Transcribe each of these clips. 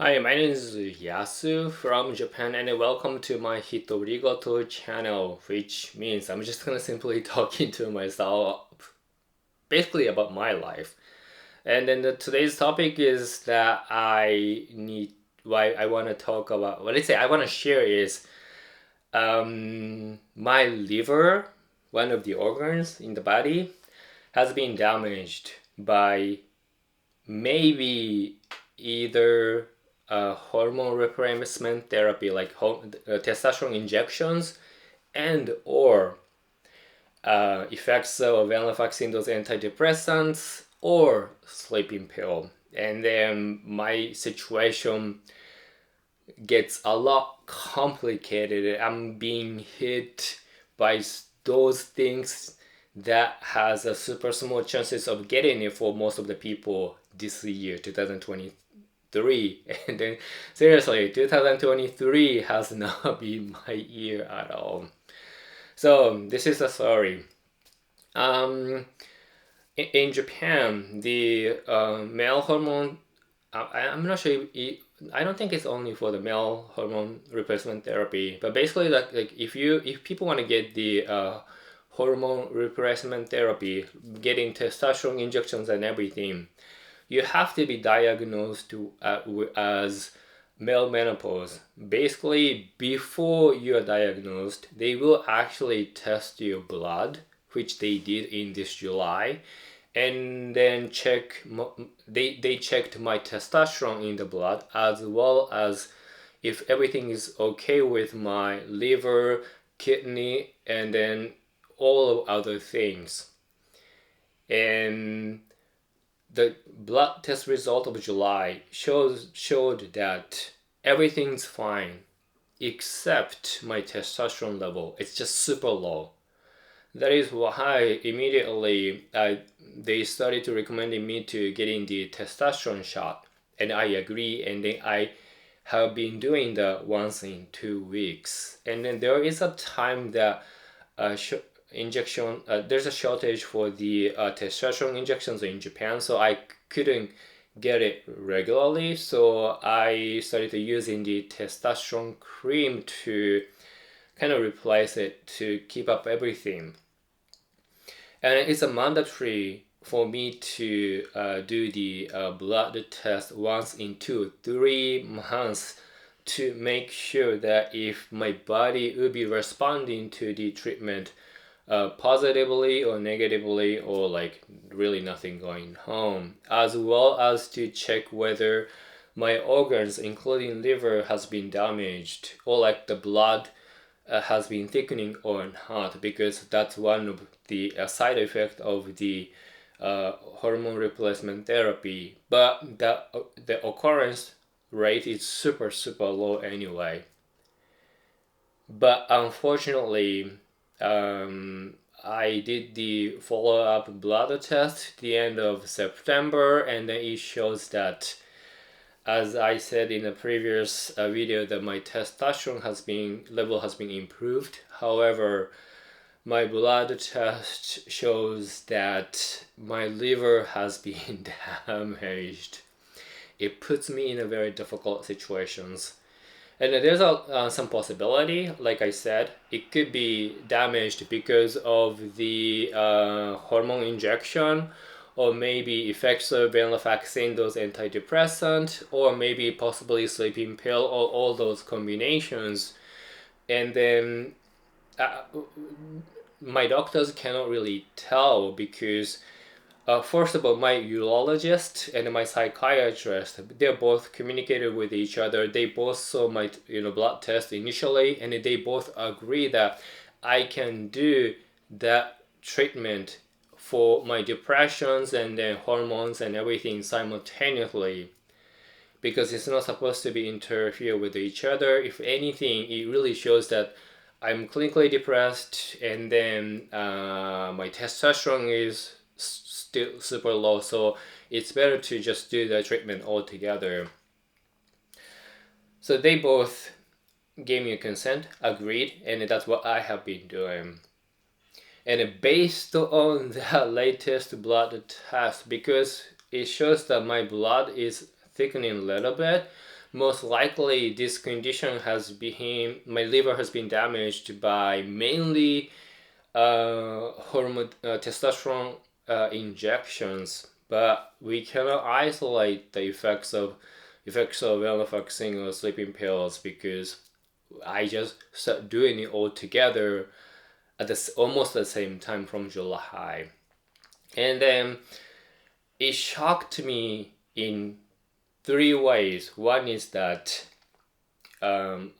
Hi, my name is Yasu from Japan and welcome to my hitorigoto channel, which means I'm just gonna simply talking to myself basically about my life. And then today's topic is that why I want to talk about, what I say I want to share is my liver, one of the organs in the body, has been damaged by maybe either hormone replacement therapy like testosterone injections and or effexor or venlafaxine, those antidepressants, or sleeping pill. And then my situation gets a lot complicated. I'm being hit by those things that has a super small chances of getting it for most of the people this year, 2023. And then seriously, 2023 has not been my year at all. So this is a story. In Japan, the male hormone, I'm not sure I don't think it's only for the male hormone replacement therapy, but basically like if people want to get the hormone replacement therapy, getting testosterone injections and everything, you have to be diagnosed as male menopause. Basically, before you are diagnosed, they will actually test your blood, which they did in this July, and then they checked my testosterone in the blood, as well as if everything is okay with my liver, kidney, and then all other things. And the blood test result of July showed that everything's fine except my testosterone level. It's just super low. That is why immediately they started to recommending me to getting the testosterone shot, and I agree. And then I have been doing that once in 2 weeks. And then there is a time that injection there's a shortage for the testosterone injections in Japan, so I couldn't get it regularly. So I started using the testosterone cream to kind of replace it to keep up everything. And it's a mandatory for me to do the blood test once in 2-3 months to make sure that if my body will be responding to the treatment positively or negatively, or like really nothing going on, as well as to check whether my organs including liver has been damaged, or like the blood has been thickening or not, because that's one of the side effect of the hormone replacement therapy. But the occurrence rate is super low anyway. But unfortunately, I did the follow-up blood test the end of September, and then it shows that, as I said in a previous video, that my testosterone level has been improved. However, my blood test shows that my liver has been damaged. It puts me in a very difficult situations. And there's some possibility, like I said, it could be damaged because of the hormone injection, or maybe effexor, venlafaxine, those antidepressant, or maybe possibly sleeping pill, or all those combinations. And then my doctors cannot really tell because first of all, my urologist and my psychiatrist, they're both communicated with each other. They both saw my blood test initially, and they both agree that I can do that treatment for my depressions and then hormones and everything simultaneously, because it's not supposed to be interfere with each other. If anything, it really shows that I'm clinically depressed, and then my testosterone is still super low, so it's better to just do the treatment altogether. So they both gave me a consent, agreed, and that's what I have been doing. And based on the latest blood test, because it shows that my blood is thickening a little bit, most likely this condition has been, my liver has been damaged by mainly hormone testosterone injections, but we cannot isolate the effects of venlafaxine or sleeping pills, because I just started doing it all together at almost the same time from July. And then it shocked me in three ways. One is that I've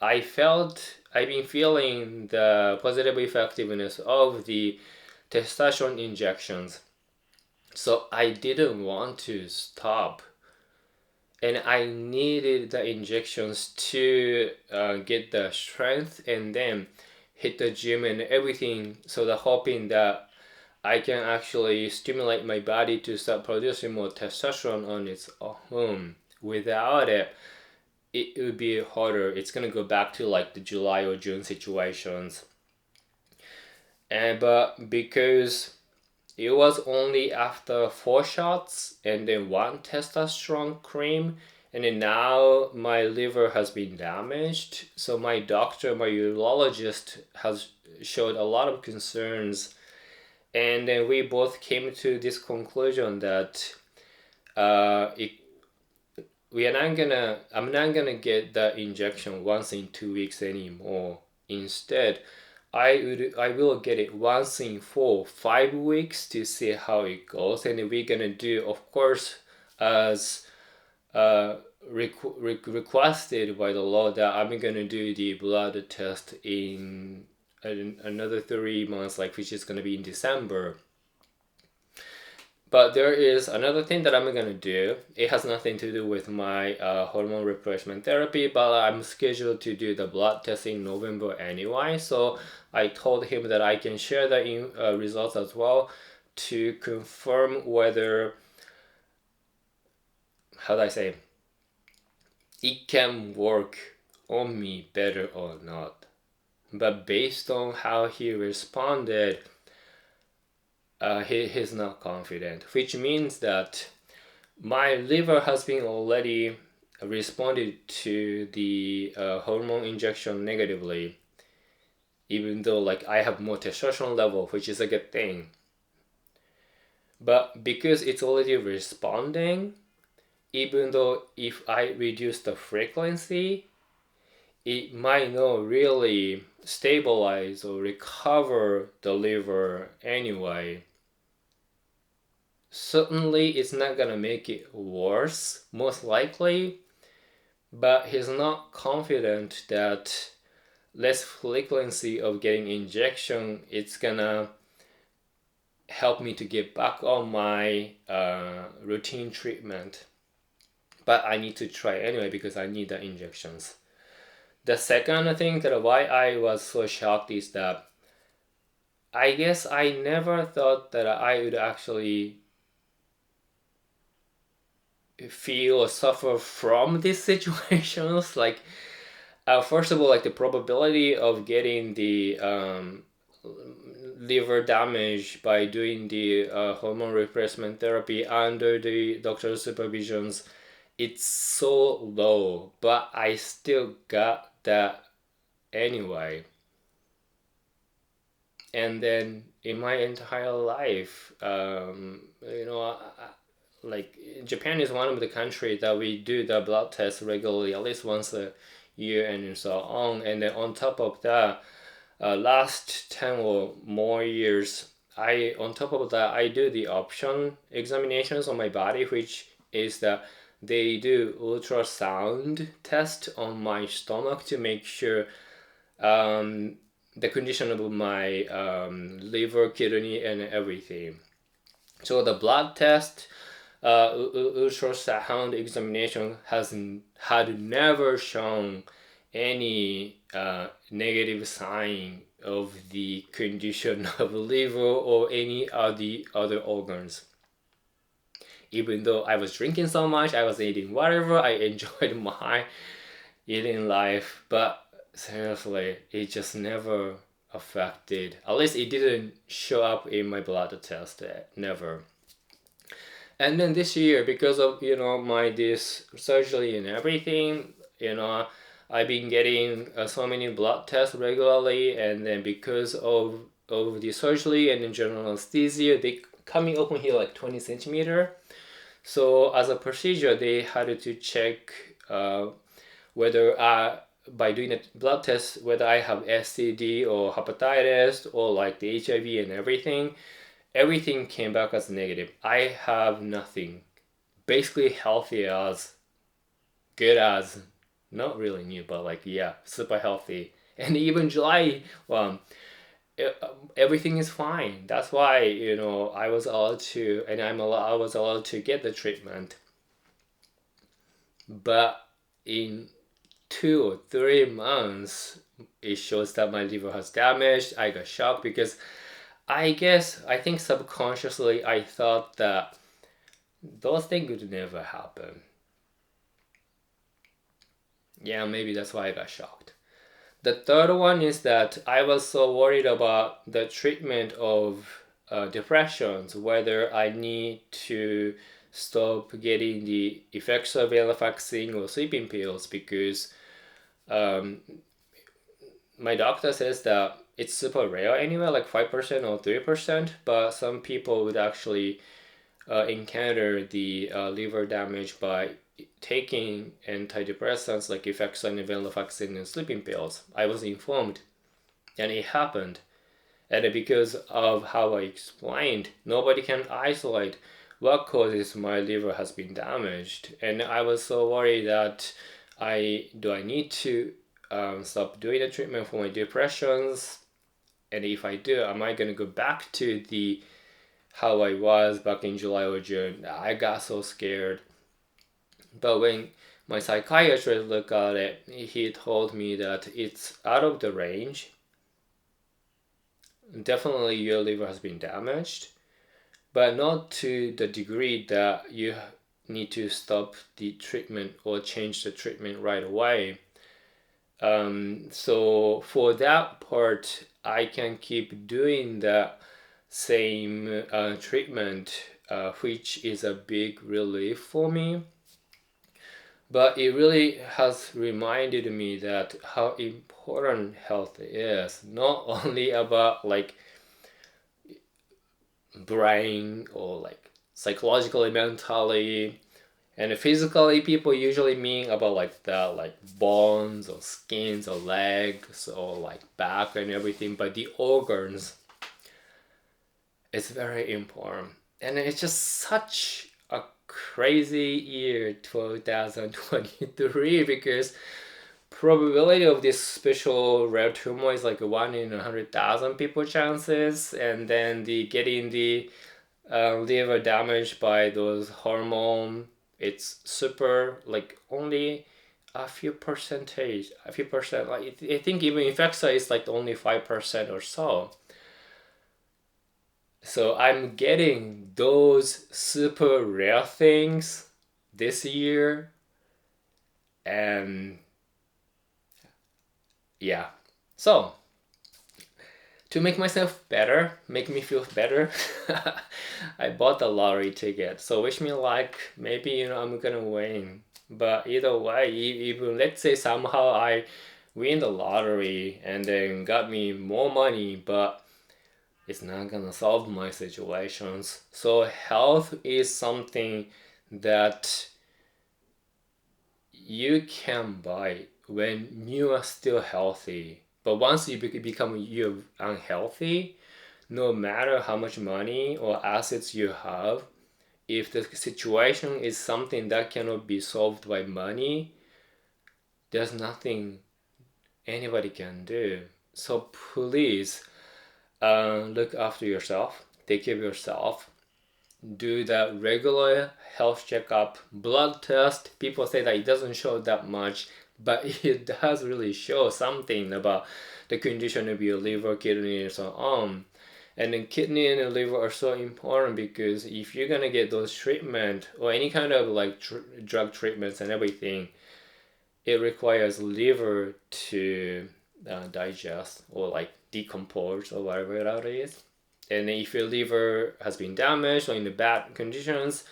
been feeling the positive effectiveness of the testosterone injections, so I didn't want to stop, and I needed the injections to get the strength and then hit the gym and everything, so the hoping that I can actually stimulate my body to start producing more testosterone on its own. Without it, it would be harder. It's gonna go back to like the July or June situations. But because it was only after 4 shots and then one testosterone cream, and then now my liver has been damaged. So my doctor, my urologist, has showed a lot of concerns, and then we both came to this conclusion that it I'm not gonna get the injection once in 2 weeks anymore. Instead, I will get it once in 4 5 weeks to see how it goes, and we're gonna do, of course, as requested by the law, that I'm gonna do the blood test in another 3 months, like, which is gonna be in December. But there is another thing that I'm gonna do. It has nothing to do with my hormone replacement therapy, but I'm scheduled to do the blood test in November anyway. So I told him that I can share the results as well, to confirm whether, how do I say, it can work on me better or not. But based on how he responded, he's not confident, which means that my liver has been already responded to the hormone injection negatively, even though like I have more testosterone level, which is a good thing. But because it's already responding, even though if I reduce the frequency, it might not really stabilize or recover the liver anyway. Certainly it's not gonna make it worse, most likely, but he's not confident that less frequency of getting injection, it's gonna help me to get back on my routine treatment. But I need to try anyway because I need the injections. The second thing that why I was so shocked is that I guess I never thought that I would actually feel or suffer from these situations. Like, first of all, like the probability of getting the liver damage by doing the hormone replacement therapy under the doctor's supervisions, it's so low, but I still got that anyway. And then in my entire life, like Japan is one of the countries that we do the blood test regularly, at least once a year, and so on. And then on top of that, last 10 or more years, on top of that, I do the option examinations on my body, which is that they do ultrasound test on my stomach to make sure the condition of my liver, kidney, and everything. So the blood test, ultrasound examination had never shown any negative sign of the condition of liver or any of the other organs. Even though I was drinking so much, I was eating whatever, I enjoyed my eating life, but seriously, it just never affected. At least it didn't show up in my blood test, never. And then this year, because of my this surgery and everything, I've been getting so many blood tests regularly, and then because of the surgery and the general anesthesia, they coming open here like 20 centimeter. So as a procedure, they had to check whether by doing a blood test, whether I have STD or hepatitis or like the HIV and everything. Everything came back as negative. I have nothing. Basically healthy as, good as, not really new, but like, yeah, super healthy. And even July, well, everything is fine. That's why, I was allowed to, and I was allowed to get the treatment. But in 2 or 3 months, it shows that my liver has damaged. I got shocked because I think subconsciously I thought that those things would never happen. Yeah, maybe that's why I got shocked. The third one is that I was so worried about the treatment of depressions, whether I need to stop getting the effexor, venlafaxine, or sleeping pills, because my doctor says that it's super rare anyway, like 5% or 3%, but some people would actually encounter the liver damage by taking antidepressants like effexor and venlafaxine and sleeping pills. I was informed, and it happened. And because of how I explained, nobody can isolate what causes my liver has been damaged. And I was so worried that I need to stop doing the treatment for my depressions? And if I do, am I gonna go back to the how I was back in July or June? I got so scared. But when my psychiatrist looked at it, he told me that it's out of the range. Definitely your liver has been damaged, but not to the degree that you need to stop the treatment or change the treatment right away. So for that part, I can keep doing the same treatment, which is a big relief for me. But it really has reminded me that how important health is, not only about like brain or like psychologically, mentally, and physically. People usually mean about like the like bones or skins or legs or like back and everything, but the organs is very important. And it's just such a crazy year 2023, because probability of this special rare tumor is like 1 in 100,000 people chances, and then the getting the liver damaged by those hormone, it's super like only a few percent. Like I think even effexor is like only 5% or so. So I'm getting those super rare things this year, and yeah. So to make myself better, make me feel better, I bought the lottery ticket. So wish me luck. Maybe I'm gonna win. But either way, even let's say somehow I win the lottery and then got me more money, but it's not gonna solve my situations. So health is something that you can buy when you are still healthy. But once you become you unhealthy, no matter how much money or assets you have, if the situation is something that cannot be solved by money, there's nothing anybody can do. So please look after yourself, take care of yourself, do that regular health checkup, blood test. People say that it doesn't show that much, but it does really show something about the condition of your liver, kidney, and so on. And then kidney and the liver are so important, because if you're gonna get those treatment or any kind of like drug treatments and everything, it requires liver to digest or like decompose or whatever that is. And if your liver has been damaged or in the bad conditions,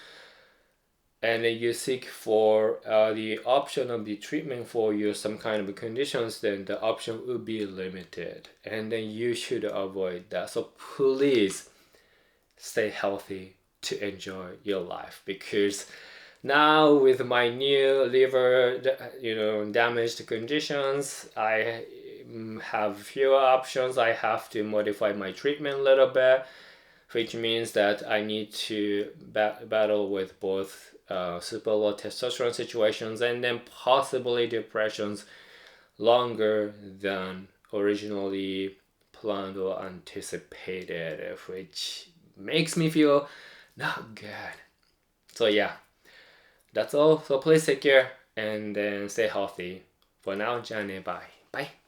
and then you seek for the option of the treatment for your some kind of conditions, then the option will be limited, and then you should avoid that. So please stay healthy to enjoy your life, because now with my new liver damaged conditions, I have fewer options. I have to modify my treatment a little bit, which means that I need to battle with both super low testosterone situations and then possibly depressions longer than originally planned or anticipated, which makes me feel not good. So yeah, that's all. So please take care and then stay healthy. For now, Jane, bye. Bye.